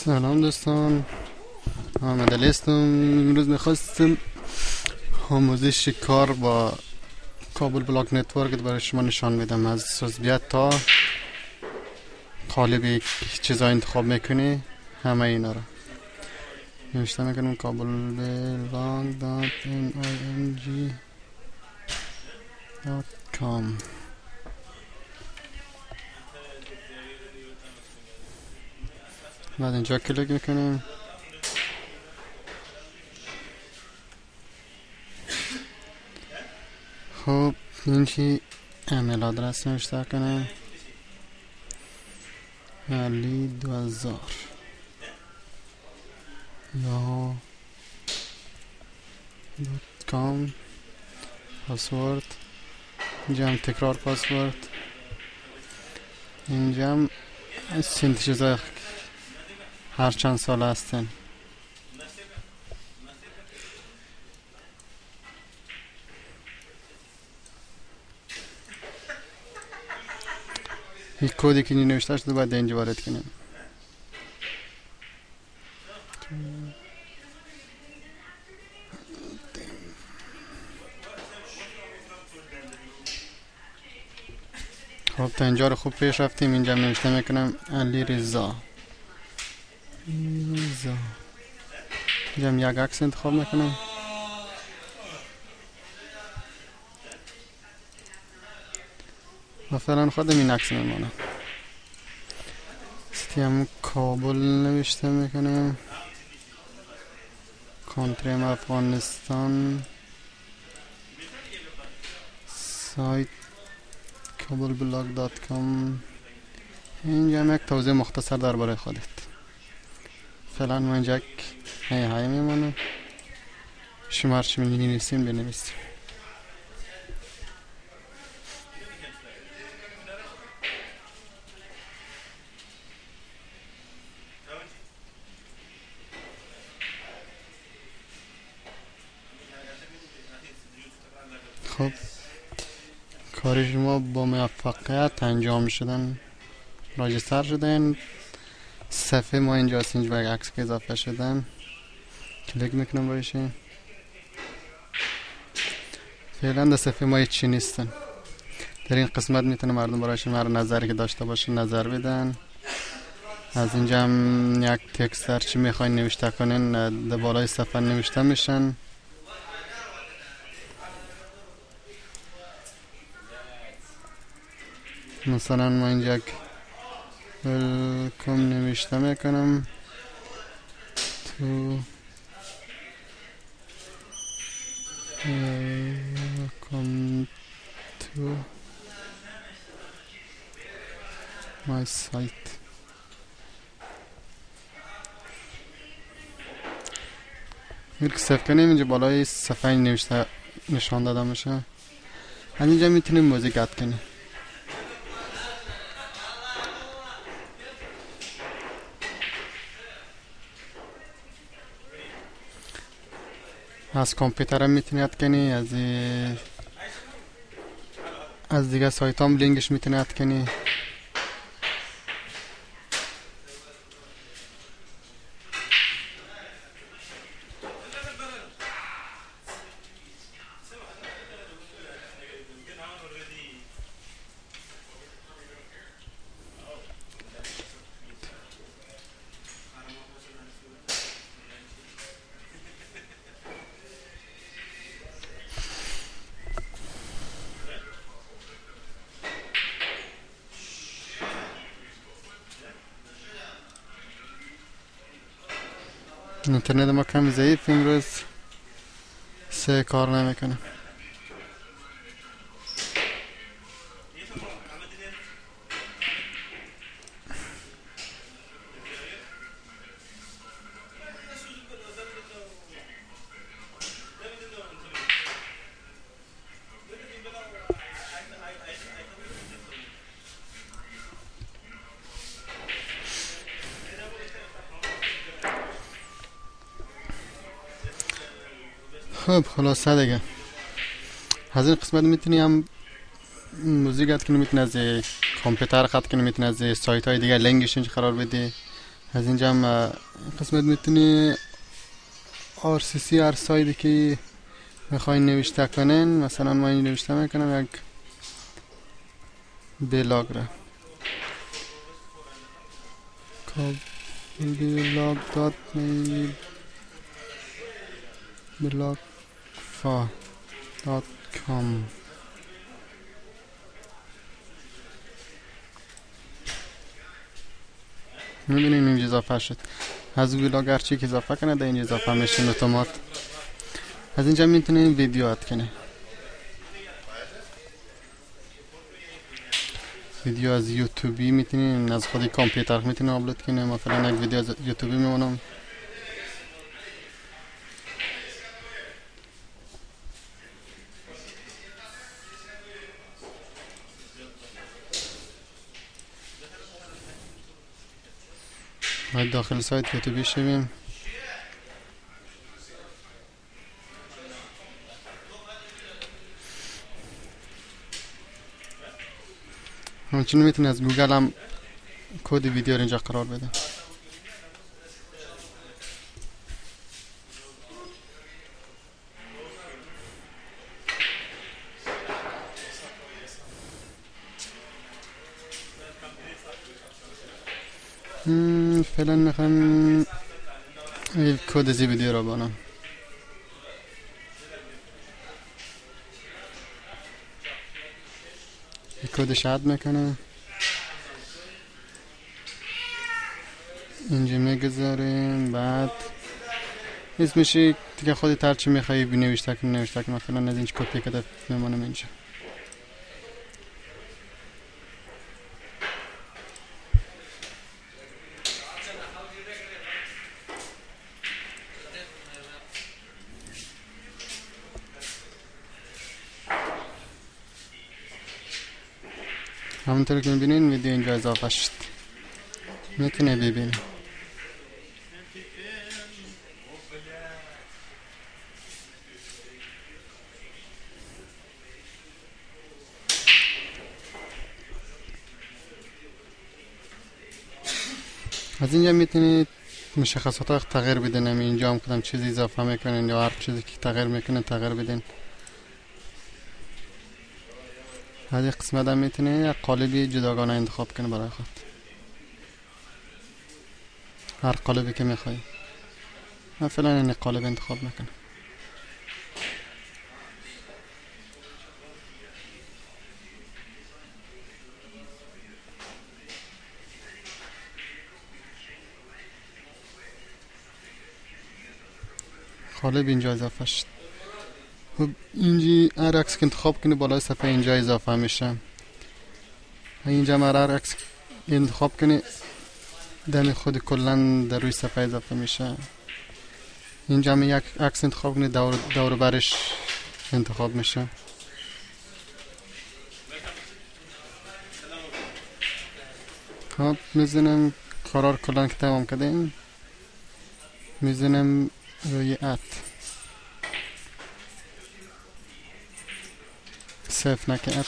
سلام دوستان، محمد علی هستم. امروز میخواستم آموزش کار با کابل بلاک نتورک برای شما نشان بدم. از جزئیات تا قالب چیزا انتخاب میکنی، همه اینا رو نوشته میکنم. کابل blang.ming.com. بعد اینجا کلیک میکنیم. خب اینجی ایمیل آدرس نوشته کنم، علی 2000 یا .com. پاسورد اینجا هم تکرار پاسورد. اینجا هم این چیزا هر چند سال هستن. این کدی که نوشته شده باید اینجا وارد کنیم. خب تا اینجا رو خوب پیش رفتیم. اینجا نوشته میکنم علی رضا. اینجا هم یک عکس انتخاب میکنم. و فعلا خودم این عکس میمانم. هم کابل نوشته میکنم، کانتریم افغانستان، سایت kabelblog.com. اینجا هم یک توضیح مختصر درباره خودت. فعلا ما اینجا یک های میمانم. شما هرچی می‌نویسین بنویسین. خب کار شما با موفقیت انجام شدن، راجستر شدن. صفحه ما اینجاست. اینجا یک عکس که اضافه شدن کلیک میکنم رویش. فعلا در صفحه ما هیچی نیستن. در این قسمت میتونه مردم برایشون هر نظری که داشته باشن نظر بدن. از اینجا هم یک تکست هر چی میخواین نوشته کنین در بالای صفحه نوشته میشن. مثلا ما اینجا ویلکم نوشته میکنم تو welcome to my site. میرک سیف کنیم. اینجا بالای صفحه نوشته نشان داده میشه. از اینجا میتونیم موزیک اد کنیم. از کامپیوتر هم میتونی اد کنی، از دیگه سایت هم لینکش میتونی اد کنی. اینترنت ما کم ضعیف امروز سه کار نمیکنه. خب خلاصه دیگه از این قسمت میتونی هم موزیک اد کنی، میتونی از کامپیوتر خط کنی، میتونی از سایت های دیگه لینکش اینجا قرار بدی، از اینجا هم قسمت میتونی RCC هر سایدی که میخواین نوشته کنین. مثلا ما این نوشته میکنم یک بلاگ را بلاگ دات میل بلاگ فا دات کام. میبینین اینجا اضافه شد. از بلاگ هرچی که اضافه کنه در اینجا اضافه میشه اتومات. از اینجا میتونین ویدیو اد کنه. ویدیو از یوتیوبی میتونین از خود کامپیوتر میتونین آپلود کنه. مثلا یک ویدیو از یوتیوبی میمونم باید داخل سایت یوتیوبی شویم. همچنین میتونی از گوگل هم کد ویدیو رو اینجا قرار بده. فعلا میخوام کد از ویدیو رو بانم. کدش اد میکنه اینجا میگذاریم. بعد اسمش دیگه خودت هرچی میخوایی بنوشته کن نوشته کن. مثلا از اینجا کپی کرده میمونم اینجا. همونطور که میبینین ویدیو اینجا اضافه شد. میتونه ببینین. از اینجا میتونید مشخصات تغییر بدین. اینجا هم کدام چیزی اضافه میکنین یا هر چیزی که تغییر میکنین تغییر بدین. از این قسمت هم میتونید یک قالبی جداگانه انتخاب کنید برای خود. هر قالبی که میخوایی. مثلا این قالب انتخاب میکنم. قالب اینجا اضافه شد. خب اینجا هر عکس که انتخاب کنی بالای صفحه اینجا اضافه میشه. اینجا هر عکس انتخاب کنی دم خود کلن در روی صفحه اضافه میشه. اینجا هم یک عکس انتخاب کنی دور برش انتخاب میشه. خب میزنم قرار کلن که تمام کردیم. میزنم روی ات سیف نکه ات.